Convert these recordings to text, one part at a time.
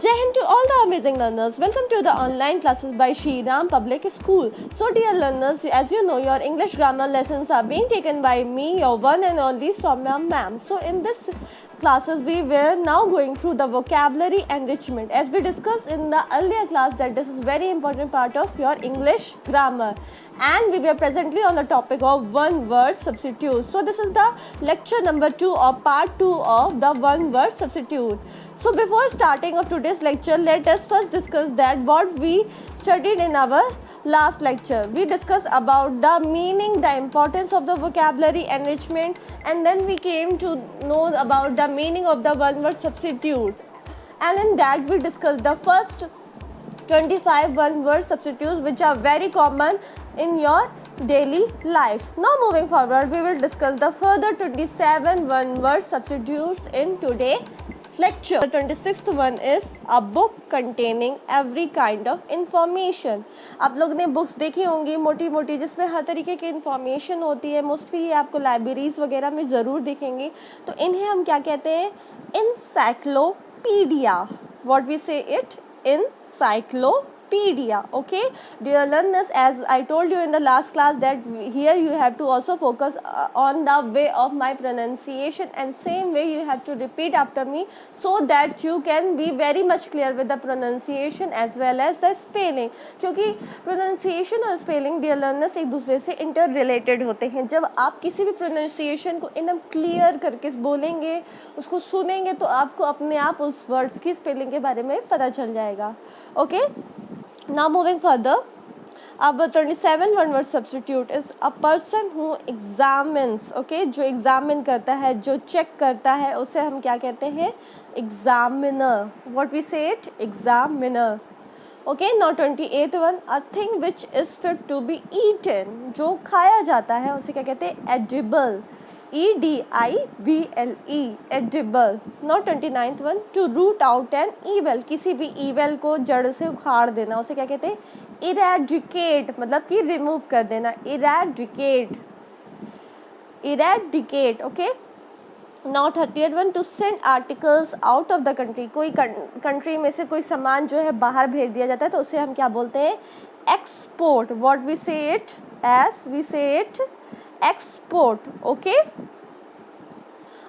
Jai Hind to all the amazing learners. Welcome to the online classes by Shri Ram Public School. So dear learners, as you know, your English grammar lessons are being taken by me, your one and only Soumya ma'am. So in this classes, we were now going through the vocabulary enrichment. As we discussed in the earlier class that this is very important part of your English grammar. And we were presently on the topic of one word substitute. So this is the lecture number 2 or part 2 of the one word substitute. So before starting of today's lecture, let us first discuss that what we studied in our last lecture. We discussed about the meaning, the importance of the vocabulary enrichment, and then we came to know about the meaning of the one word substitutes. And in that we discussed the first 25 one word substitutes which are very common in your daily lives. Now moving forward, we will discuss the further 27 one word substitutes in today's lecture. The 26th one is a book containing every kind of information. आप लोग ने books देखी होंगी मोटी मोटी जिसमें हर तरीके की इंफॉर्मेशन होती है. मोस्टली ये आपको लाइब्रेरीज वगैरह में ज़रूर दिखेंगी. तो इन्हें हम क्या कहते हैं? Encyclopedia. What we say it? Encyclopedia. Okay, dear learners, as I told you in the last class that here you have to also focus on the way of my pronunciation, and same way you have to repeat after me so that you can be very much clear with the pronunciation as well as the spelling. क्योंकि pronunciation और spelling dear learners एक दूसरे से interrelated होते हैं. जब आप किसी भी pronunciation को एकदम clear करके बोलेंगे, उसको सुनेंगे, तो आपको अपने आप उस words की spelling के बारे में पता चल जाएगा. Okay. Now moving further, our 27 one word substitute is a person who examines. Okay, जो examine करता है, जो check करता है, उसे हम क्या कहते हैं? Examiner. What we say it? Examiner. Okay, now 28th one, a thing which is fit to be eaten. जो खाया जाता है उसे क्या कहते हैं? Edible. E-D-I-B-L-E. Edible. Now 29th one, to root out an evil. किसी भी evil को जड़ से उखाड़ देना उसे क्या कहते हैं? Eradicate. मतलब कि remove कर देना. Eradicate. Eradicate. Okay. Now 30th one, to send articles out of the country. कोई country में से कोई सामान जो है बाहर भेज दिया जाता है तो उसे हम क्या बोलते हैं? Export. What we say it as? We say it export. Okay,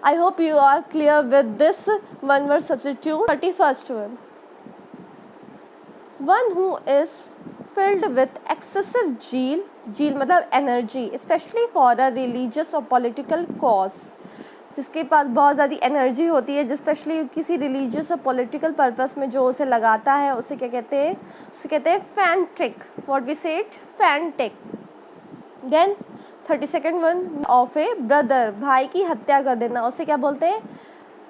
I hope you are clear with this one word substitute. 31st one who is filled with excessive zeal मतलब energy, especially for a religious or political cause. जिसके पास बहुत ज़्यादा energy होती है, specially किसी religious और political purpose में जो उसे लगाता है उसे क्या कहते हैं? उसे कहते हैं fanatic. What we say it? Fanatic. Then 32nd one, of a brother. भाई की हत्या कर देना उसे क्या बोलते हैं?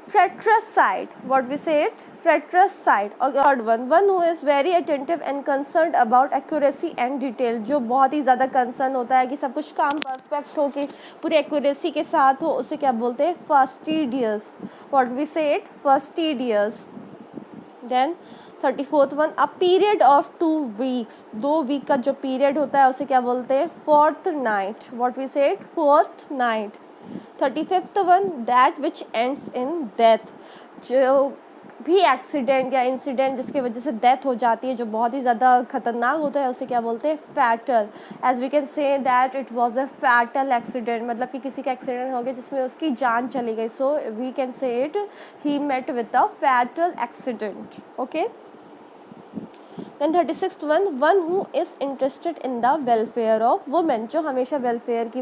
Fratricide. What we say it? Fratricide. और third one, one who is very attentive and concerned about accuracy and detail. जो बहुत ही ज़्यादा कंसर्न होता है कि सब कुछ काम परफेक्ट हो, कि पूरी एक्यूरेसी के साथ हो, उसे क्या बोलते हैं? Fastidious. What we say it? Fastidious. Then 34th one, a period of 2 weeks. 2 week का जो पीरियड होता है उसे क्या बोलते हैं? Fortnight. What we say it? Fortnight. 35th one, that which ends in death. जो भी एक्सीडेंट या इंसिडेंट जिसकी वजह से डेथ हो जाती है, जो बहुत ही ज़्यादा खतरनाक होता है, उसे क्या बोलते हैं? Fatal. As we can say that it was a fatal accident. मतलब कि किसी का एक्सीडेंट हो गया जिसमें उसकी जान चली गई. So we can say it he met with a fatal accident. Okay. Then 36th one, one who is interested in the welfare of women. जो हमेशा वेलफेयर की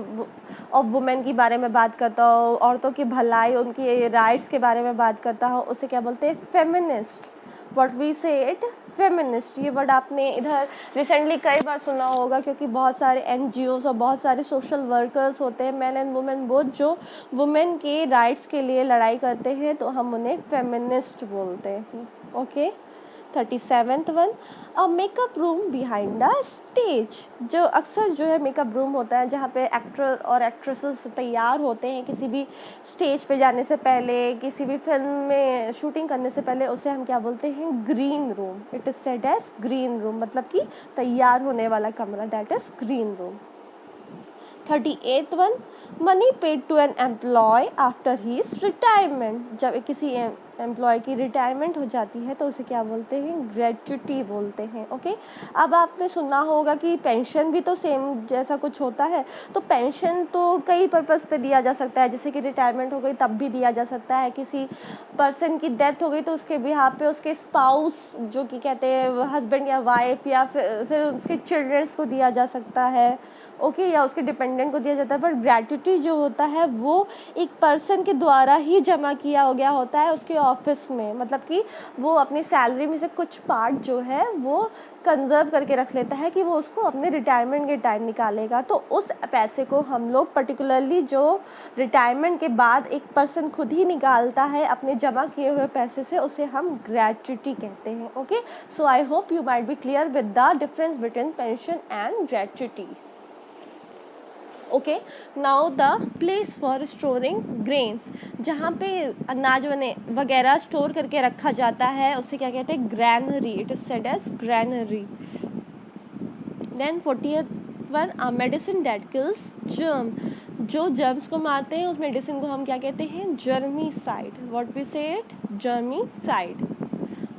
ऑफ वुमेन की बारे में बात करता हो, औरतों की भलाई, उनकी राइट्स के बारे में बात करता हो, उसे क्या बोलते हैं? Feminist. What we say it? Feminist. ये वर्ड आपने इधर रिसेंटली कई बार सुना होगा क्योंकि बहुत सारे NGOs और बहुत सारे सोशल वर्कर्स होते हैं, मैन एंड वुमेन बोथ, जो वुमेन के राइट्स के लिए लड़ाई करते हैं, तो हम उन्हें फेमिनिस्ट बोलते हैं. Okay. 37th one, a makeup room behind the stage. जो अक्सर जो है मेकअप रूम होता है जहाँ पे एक्टर और एक्ट्रेसेस तैयार होते हैं किसी भी स्टेज पे जाने से पहले, किसी भी फिल्म में शूटिंग करने से पहले, उसे हम क्या बोलते हैं? Green room. It is said as green room. मतलब कि तैयार होने वाला कमरा, that is green room. 38th one, money paid to an employee after his retirement. जब किसी एम्प्लॉय की रिटायरमेंट हो जाती है तो उसे क्या बोलते हैं, ग्रेच्युटी बोलते हैं। ओके, अब आपने सुना होगा कि पेंशन भी तो सेम जैसा कुछ होता है। तो पेंशन तो कई पर्पस पे दिया जा सकता है, जैसे कि रिटायरमेंट हो गई तब भी दिया जा सकता है, किसी पर्सन की डेथ हो गई तो उसके बिहाफ पे उसके स्पाउस जो कि कहते हैं हस्बैंड या वाइफ या फिर उसके चिल्ड्रंस को दिया जा सकता है। ओके, या उसके डिपेंडेंट को दिया जाता है। पर ग्रेच्युटी जो होता है वो एक पर्सन के द्वारा ही जमा किया गया होता है उसके ऑफिस में, मतलब कि वो अपनी सैलरी में से कुछ पार्ट जो है वो कंजर्व करके रख लेता है कि वो उसको अपने रिटायरमेंट के टाइम निकालेगा। तो उस पैसे को हम लोग पर्टिकुलरली जो रिटायरमेंट के बाद एक पर्सन खुद ही निकालता है अपने जमा किए हुए पैसे से, उसे हम ग्रेच्युटी कहते हैं। Okay, so I hope you might be clear with the difference between pension and gratuity. Okay, now the place for storing grains, जहाँ पे अनाज वगैरह स्टोर करके रखा जाता है उसे क्या कहते हैं, granary. It is said as granary. Then 40th one, a medicine that kills germ, जो जर्म्स को मारते हैं उस मेडिसिन को हम क्या कहते हैं, जर्मीसाइड। What we say it, जर्मीसाइड।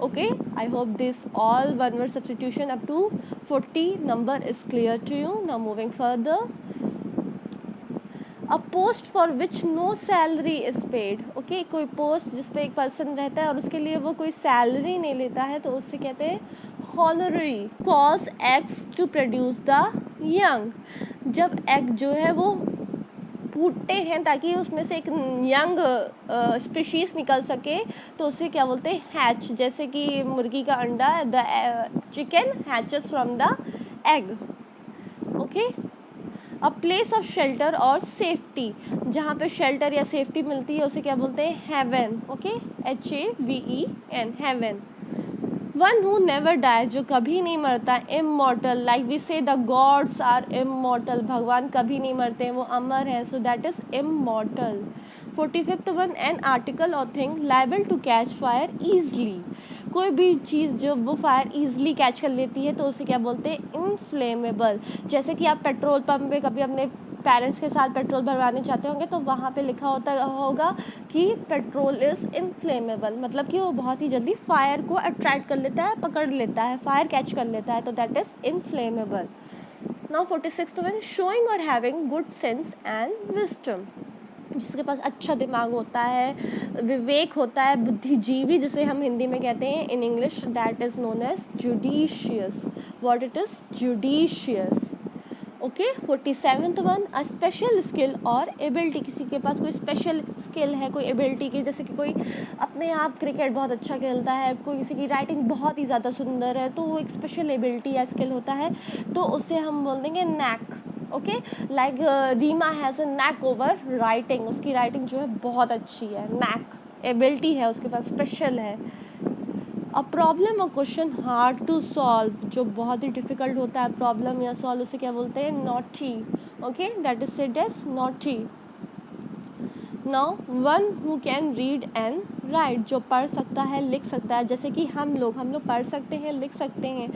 Okay, I hope this all one word substitution up to 40 number is clear to you. Now moving further, a post for which no salary is paid. Okay, कोई post जिस पे एक person रहता है और उसके लिए वो कोई सैलरी नहीं लेता है तो उससे कहते हैं honorary. Cause eggs to produce the young, जब एग जो है वो फूटते हैं ताकि उसमें से एक यंग स्पीशीज निकल सके तो उसे क्या बोलते हैं, हैच। जैसे कि मुर्गी का अंडा, the chicken hatches from the egg. Okay, a place of shelter और सेफ्टी, जहाँ पे शेल्टर या सेफ्टी मिलती है उसे क्या बोलते हैं, heaven. Okay, HAVEN, heaven. One who never dies, जो कभी नहीं मरता, immortal, like we say the gods are immortal, भगवान कभी नहीं मरते हैं, वो अमर है, so that is immortal. 45th one, an article or thing liable to catch fire easily, कोई भी चीज़ जो वो फायर ईजली कैच कर लेती है तो उसे क्या बोलते हैं, इनफ्लेमेबल। जैसे कि आप पेट्रोल पंप पे कभी अपने पेरेंट्स के साथ पेट्रोल भरवाने चाहते होंगे तो वहाँ पे लिखा होगा कि पेट्रोल इज़ इनफ्लेमेबल, मतलब कि वो बहुत ही जल्दी फायर को अट्रैक्ट कर लेता है, पकड़ लेता है, फायर कैच कर लेता है, तो that is inflammable. Now 46th one, showing or having good sense and wisdom, जिसके पास अच्छा दिमाग होता है, विवेक होता है, बुद्धिजीवी जिसे हम हिंदी में कहते हैं, in English that is known as judicious. What it is, judicious. Okay, 47th one, a special skill और एबिलिटी, किसी के पास कोई स्पेशल स्किल है, कोई एबिलिटी की, जैसे कि कोई अपने आप क्रिकेट बहुत अच्छा खेलता है, कोई किसी की राइटिंग बहुत ही ज़्यादा सुंदर है, तो वो एक स्पेशल एबिलिटी या स्किल होता है, तो उसे हम बोल देंगे knack. Okay, like Reema has a knack over writing, उसकी राइटिंग जो है बहुत अच्छी है, नैक एबिलिटी है उसके पास, स्पेशल है। अ प्रॉब्लम और क्वेश्चन हार्ड टू सॉल्व, जो बहुत ही डिफ़िकल्ट होता है प्रॉब्लम या सॉल्व, उसे क्या बोलते हैं, naughty. Okay, that is said as naughty. Now one who can read and write, जो पढ़ सकता है, लिख सकता है, जैसे कि हम लोग पढ़ सकते हैं, लिख सकते हैं,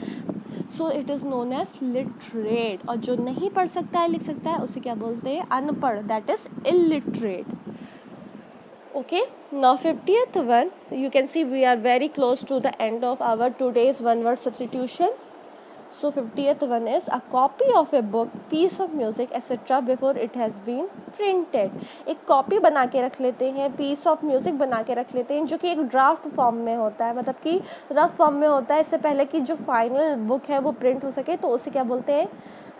so it is known as literate. और जो नहीं पढ़ सकता है, लिख सकता है, उसे क्या बोलते हैं, अनपढ़, that is illiterate. Okay, now 50th one, you can see we are very close to the end of our today's one word substitution. So 50th one is a copy of a book, piece of music etc. before it has been printed. एक copy बना के रख लेते हैं, piece of music बना के रख लेते हैं, जो कि एक ड्राफ्ट फॉर्म में होता है, मतलब कि रफ फॉर्म में होता है, इससे पहले कि जो फाइनल बुक है वो प्रिंट हो सके, तो उसे क्या बोलते हैं,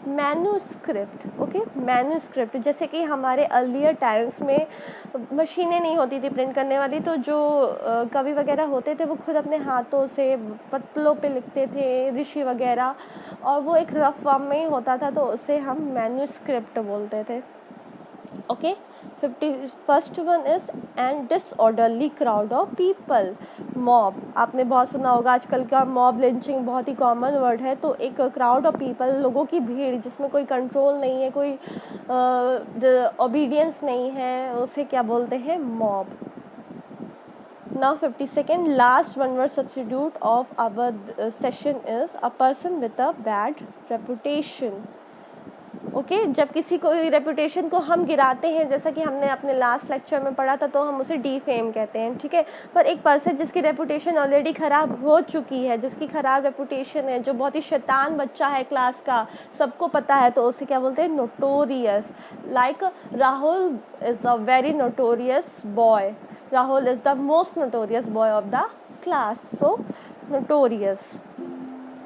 मैन्यूस्क्रिप्ट। Okay, manuscript. जैसे कि हमारे अर्लियर टाइम्स में मशीनें नहीं होती थी प्रिंट करने वाली, तो जो कवि वगैरह होते थे वो खुद अपने हाथों से पत्तलों पे लिखते थे, ऋषि वगैरह, और वो एक रफ फॉर्म में ही होता था, तो उसे हम मैन्यूस्क्रिप्ट बोलते थे। Okay, 51st one is and disorderly crowd of people, mob. आपने बहुत सुना होगा, आजकल का मॉब लिंचिंग बहुत ही कॉमन वर्ड है, तो एक क्राउड ऑफ पीपल, लोगों की भीड़ जिसमें कोई कंट्रोल नहीं है, कोई ओबीडियंस नहीं है, उसे क्या बोलते हैं, mob. Now 52nd last one word substitute of our session is a person with a bad reputation. Okay जब किसी को रेपुटेशन को हम गिराते हैं, जैसा कि हमने अपने लास्ट लेक्चर में पढ़ा था, तो हम उसे डीफेम कहते हैं, ठीक है। पर एक पर्सन जिसकी रेपुटेशन ऑलरेडी ख़राब हो चुकी है, जिसकी ख़राब रेपुटेशन है, जो बहुत ही शैतान बच्चा है क्लास का, सबको पता है, तो उसे क्या बोलते हैं? Notorious. Like Rahul is a very notorious boy, Rahul is the most notorious boy of the class, so notorious.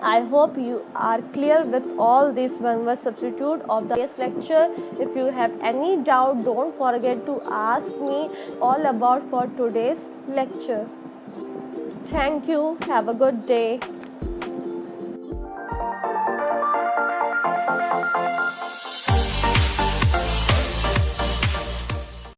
I hope you are clear with all these one word substitute of the lecture. If you have any doubt, don't forget to ask me all about for today's lecture. Thank you. Have a good day.